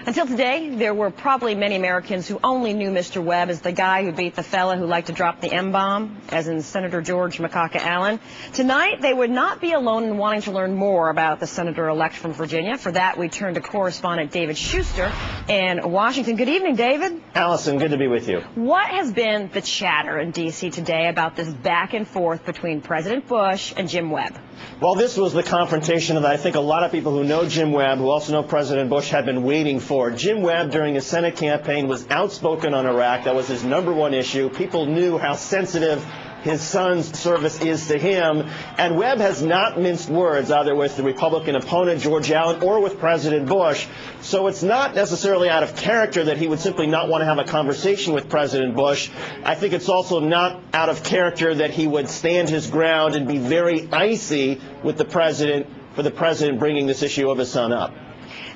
Until today, there were probably many Americans who only knew Mr. Webb as the guy who beat the fella who liked to drop the M-bomb, as in Senator George Macaca Allen. Tonight, they would not be alone in wanting to learn more about the senator-elect from Virginia. For that, we turn to correspondent David Schuster in Washington. Good evening, David. Allison, good to be with you. What has been the chatter in D.C. today about this back and forth between President Bush and Jim Webb? Well, this was the confrontation that I think a lot of people who know Jim Webb, who also know President Bush, had been waiting for. Jim Webb, during his Senate campaign, was outspoken on Iraq. That was his #1 issue. People knew how sensitive his son's service is to him. And Webb has not minced words, either with the Republican opponent, George Allen, or with President Bush. So it's not necessarily out of character that he would simply not want to have a conversation with President Bush. I think it's also not out of character that he would stand his ground and be very icy with the president for the president bringing this issue of his son up.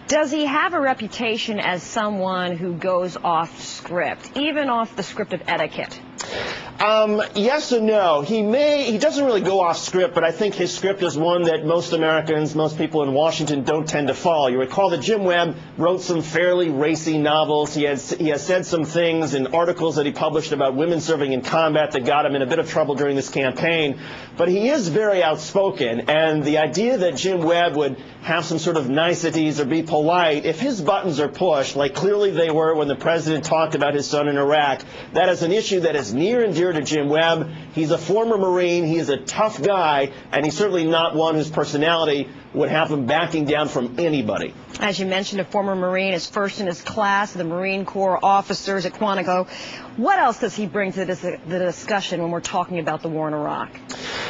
Does he have a reputation as someone who goes off script, even off the script of etiquette? Yes and no. He doesn't really go off script, but I think his script is one that most Americans, most people in Washington don't tend to follow. You recall that Jim Webb wrote some fairly racy novels. He has said some things in articles that he published about women serving in combat that got him in a bit of trouble during this campaign. But he is very outspoken, and the idea that Jim Webb would have some sort of niceties or be polite, if his buttons are pushed, like clearly they were when the president talked about his son in Iraq, that is an issue that is near and dear to Jim Webb. He's a former Marine. He is a tough guy, and he's certainly not one whose personality would have him backing down from anybody. As you mentioned, a former Marine is first in his class, the Marine Corps officers at Quantico. What else does he bring to the discussion when we're talking about the war in Iraq?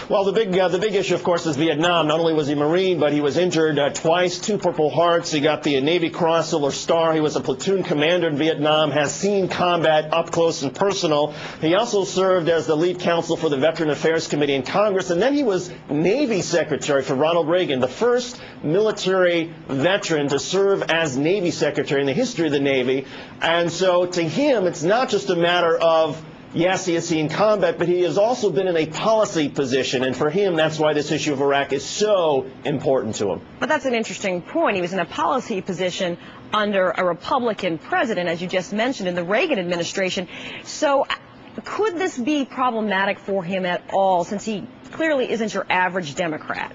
Well, the big issue, of course, is Vietnam. Not only was he a Marine, but he was injured twice, 2 Purple Hearts. He got the Navy Cross Silver Star. He was a platoon commander in Vietnam, has seen combat up close and personal. He also served as the lead counsel for the Veteran Affairs Committee in Congress, and then he was Navy Secretary for Ronald Reagan, the first military veteran to serve as Navy Secretary in the history of the Navy. And so to him, it's not just a matter of, yes, he has seen combat, but he has also been in a policy position. And for him, that's why this issue of Iraq is so important to him. But that's an interesting point. He was in a policy position under a Republican president, as you just mentioned, in the Reagan administration. So could this be problematic for him at all, since he clearly isn't your average Democrat?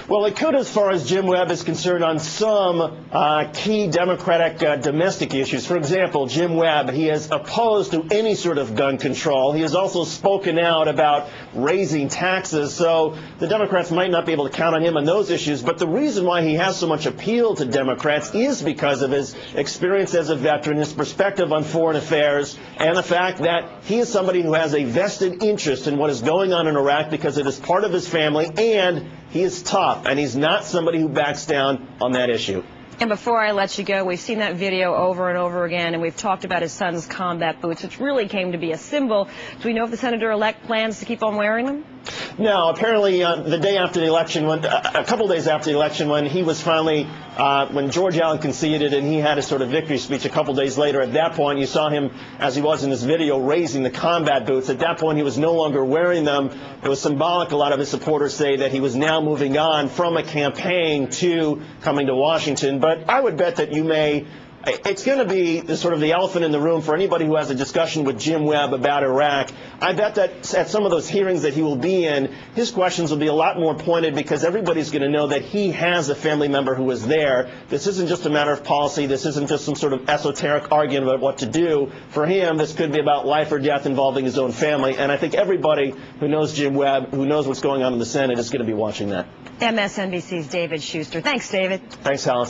Well, it could, as far as Jim Webb is concerned, on some key Democratic domestic issues. For example, Jim Webb, he is opposed to any sort of gun control. He has also spoken out about raising taxes, so the Democrats might not be able to count on him on those issues. But the reason why he has so much appeal to Democrats is because of his experience as a veteran, his perspective on foreign affairs, and the fact that he is somebody who has a vested interest in what is going on in Iraq because it is part of his family, and he is tough, and he's not somebody who backs down on that issue. And before I let you go, we've seen that video over and over again, and we've talked about his son's combat boots, which really came to be a symbol. Do we know if the senator-elect plans to keep on wearing them? No, apparently the day after the election, a couple days after the election, when he was finally, when George Allen conceded and he had his sort of victory speech a couple days later, at that point you saw him, as he was in this video, raising the combat boots. At that point he was no longer wearing them. It was symbolic, a lot of his supporters say, that he was now moving on from a campaign to coming to Washington. But I would bet that it's going to be the elephant in the room for anybody who has a discussion with Jim Webb about Iraq. I bet that at some of those hearings that he will be in, his questions will be a lot more pointed because everybody's going to know that he has a family member who was there. This isn't just a matter of policy. This isn't just some sort of esoteric argument about what to do. For him, this could be about life or death involving his own family. And I think everybody who knows Jim Webb, who knows what's going on in the Senate, is going to be watching that. MSNBC's David Schuster. Thanks, David. Thanks, Allison.